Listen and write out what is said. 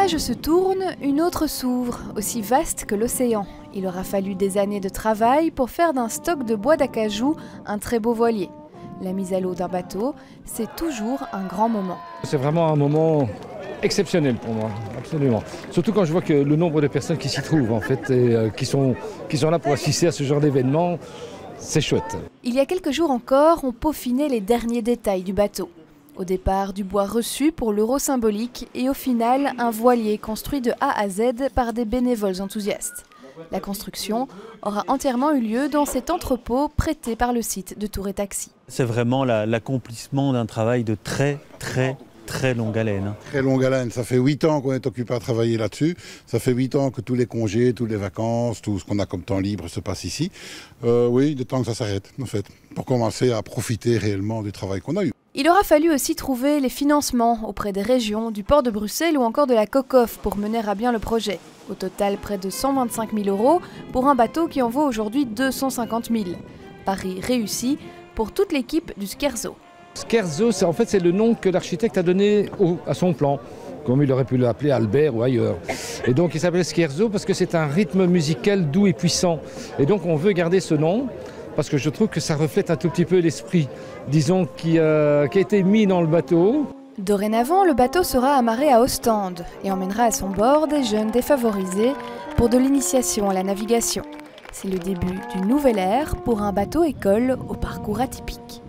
page se tourne, une autre s'ouvre, aussi vaste que l'océan. Il aura fallu des années de travail pour faire d'un stock de bois d'acajou un très beau voilier. La mise à l'eau d'un bateau, c'est toujours un grand moment. C'est vraiment un moment exceptionnel pour moi, absolument. Surtout quand je vois que le nombre de personnes qui s'y trouvent en fait, et qui sont là pour assister à ce genre d'événement, c'est chouette. Il y a quelques jours encore, on peaufinait les derniers détails du bateau. Au départ, du bois reçu pour l'euro symbolique et au final, un voilier construit de A à Z par des bénévoles enthousiastes. La construction aura entièrement eu lieu dans cet entrepôt prêté par le site de Tour et Taxi. C'est vraiment l'accomplissement d'un travail de très longue haleine. Très longue haleine, ça fait 8 ans qu'on est occupé à travailler là-dessus. Ça fait 8 ans que tous les congés, toutes les vacances, tout ce qu'on a comme temps libre se passe ici. Oui, il est temps que ça s'arrête, en fait, pour commencer à profiter réellement du travail qu'on a eu. Il aura fallu aussi trouver les financements auprès des régions, du port de Bruxelles ou encore de la COCOF pour mener à bien le projet. Au total, près de 125 000 € pour un bateau qui en vaut aujourd'hui 250 000. Pari réussi pour toute l'équipe du Scherzo. Scherzo, c'est le nom que l'architecte a donné à son plan, comme il aurait pu l'appeler Albert ou ailleurs. Et donc il s'appelle Scherzo parce que c'est un rythme musical doux et puissant. Et donc on veut garder ce nom parce que je trouve que ça reflète un tout petit peu l'esprit, disons, qui a été mis dans le bateau. Dorénavant, le bateau sera amarré à Ostende et emmènera à son bord des jeunes défavorisés pour de l'initiation à la navigation. C'est le début d'une nouvelle ère pour un bateau-école au parcours atypique.